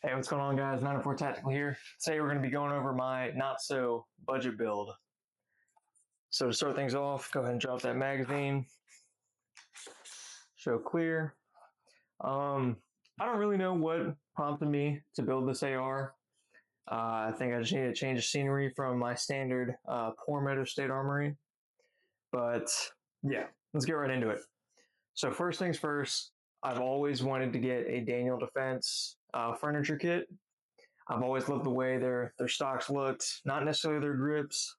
Hey, what's going on, guys? 904 Tactical here. Today we're going to be going over my not so budget build. So to start things off, go ahead and drop that magazine. Show clear. I don't really know what prompted me to build this AR. I think I just need to change the scenery from my standard Poor Meadow State Armory. But yeah, let's get right into it. So first things first, I've always wanted to get a Daniel Defense furniture kit. I've always loved the way their stocks looked, not necessarily their grips.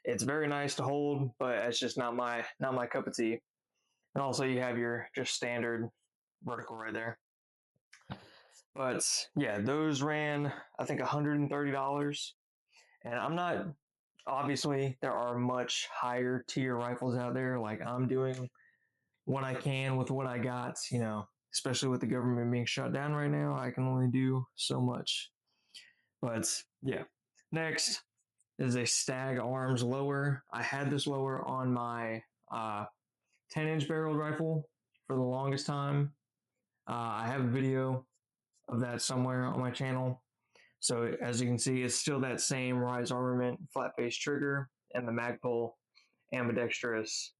It's very nice to hold, but it's just not my cup of tea. And also you have your just standard vertical right there. But yeah, those ran I think $130. And I'm not, obviously there are much higher tier rifles out there. Like, I'm doing what I can with what I got, especially with the government being shut down right now. I can only do so much. But yeah. Next is a Stag Arms lower. I had this lower on my 10-inch barreled rifle for the longest time. I have a video of that somewhere on my channel. So as you can see, it's still that same Rise Armament flat face trigger and the Magpul ambidextrous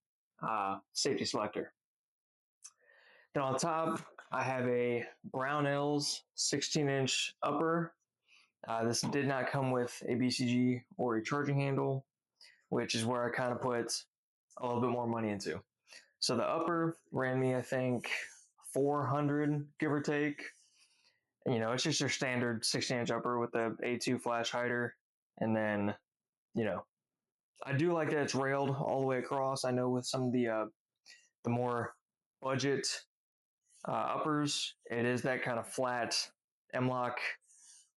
safety selector. Then on top, I have a Brownells 16-inch upper. This did not come with a BCG or a charging handle, which is where I kind of put a little bit more money into. So the upper ran me, I think, 400, give or take. It's just your standard 16-inch upper with the A2 flash hider. And then, I do like that it's railed all the way across. I know with some of the more budget uppers, it is that kind of flat M-lock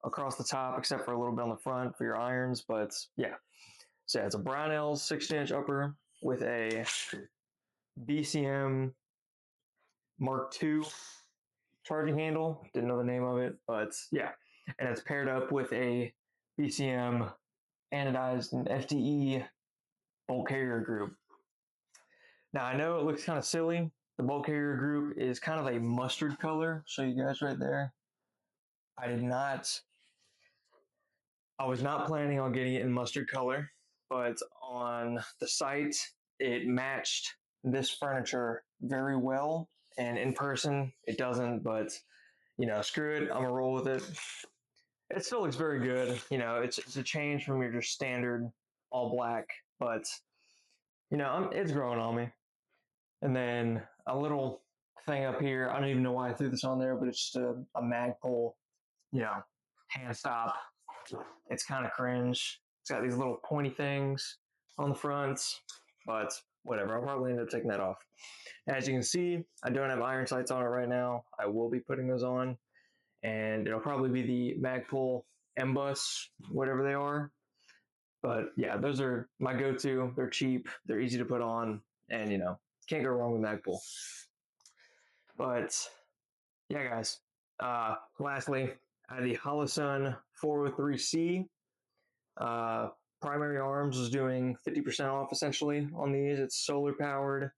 across the top, except for a little bit on the front for your irons. But yeah, so yeah, it's a Brownells 16-inch upper with a BCM Mark II charging handle. Didn't know the name of it, but yeah. And it's paired up with a BCM anodized and FDE bolt carrier group. Now, I know it looks kind of silly. The bolt carrier group is kind of a mustard color. Show you guys right there. I was not planning on getting it in mustard color, but on the site, it matched this furniture very well. And in person, it doesn't, but screw it. I'm gonna roll with it. It still looks very good. It's a change from your just standard all black, but it's growing on me. And then a little thing up here. I don't even know why I threw this on there, but it's just a Magpul, hand stop. It's kind of cringe. It's got these little pointy things on the fronts, but whatever. I'll probably end up taking that off. As you can see, I don't have iron sights on it right now. I will be putting those on, and it'll probably be the Magpul M-Bus, whatever they are. But yeah, those are my go-to. They're cheap, they're easy to put on, and can't go wrong with Magpul. But yeah, guys. Lastly, I have the Holosun 403C. Primary Arms is doing 50% off essentially on these. It's solar powered.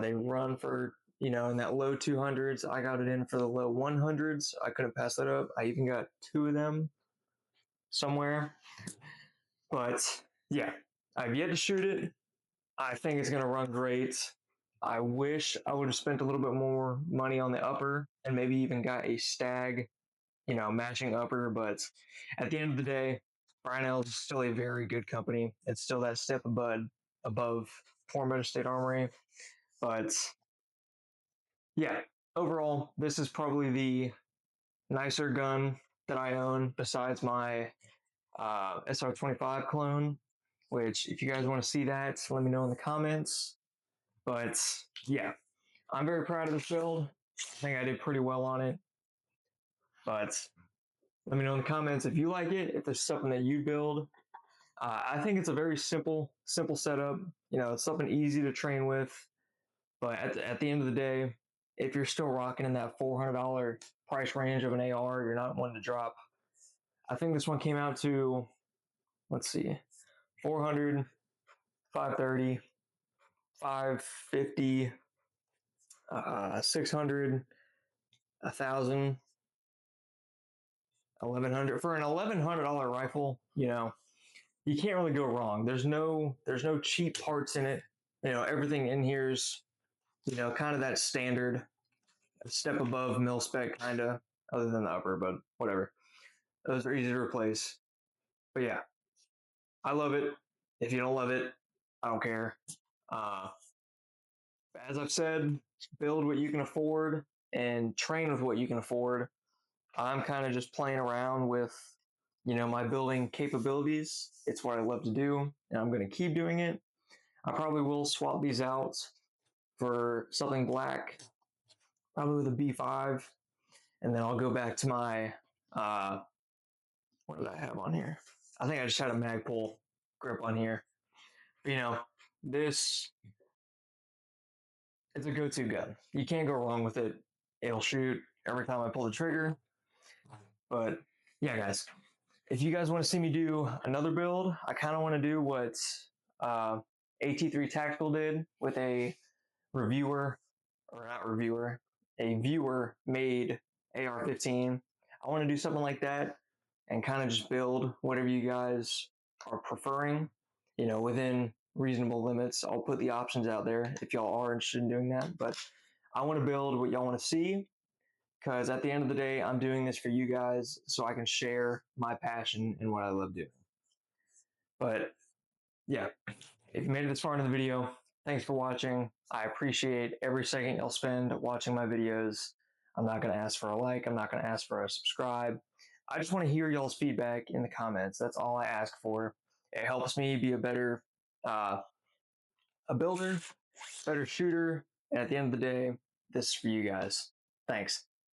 They run for, in that low 200s. I got it in for the low 100s. I couldn't pass that up. I even got two of them somewhere. But yeah, I've yet to shoot it. I think it's going to run great. I wish I would have spent a little bit more money on the upper and maybe even got a Stag, matching upper. But at the end of the day, Brownells is still a very good company. It's still that step above Poor Meadow State Armory. But yeah, overall, this is probably the nicer gun that I own besides my SR25 clone, which if you guys want to see that, let me know in the comments. But yeah, I'm very proud of this build. I think I did pretty well on it. But let me know in the comments if you like it, if there's something that you build. I think it's a very simple setup. It's something easy to train with. But at the end of the day, if you're still rocking in that $400 price range of an AR, you're not wanting to drop. I think this one came out to, let's see, 400, 530, 550, 600, 1,000. 1100 for an $1,100 rifle. You know, you can't really go wrong. There's no cheap parts in it. You know, everything in here's kind of that standard, a step above mil spec, kind of, other than the upper, but whatever. Those are easy to replace. But yeah, I love it. If you don't love it, I don't care. Uh, as I've said, build what you can afford and train with what you can afford. I'm kind of just playing around with, my building capabilities. It's what I love to do, and I'm going to keep doing it. I probably will swap these out for something black, probably with a B5, and then I'll go back to my, what did I have on here? I think I just had a Magpul grip on here. But, this it's a go-to gun. You can't go wrong with it. It'll shoot every time I pull the trigger. But yeah, guys, if you guys want to see me do another build, I kind of want to do what uh, AT3 Tactical did with a reviewer, or not reviewer, a viewer made AR-15. I want to do something like that and kind of just build whatever you guys are preferring, within reasonable limits. I'll put the options out there if y'all are interested in doing that. But I want to build what y'all want to see, because at the end of the day, I'm doing this for you guys so I can share my passion and what I love doing. But yeah, if you made it this far into the video, thanks for watching. I appreciate every second you'll spend watching my videos. I'm not going to ask for a like. I'm not going to ask for a subscribe. I just want to hear y'all's feedback in the comments. That's all I ask for. It helps me be uh, a builder, better shooter, and at the end of the day, this is for you guys. Thanks.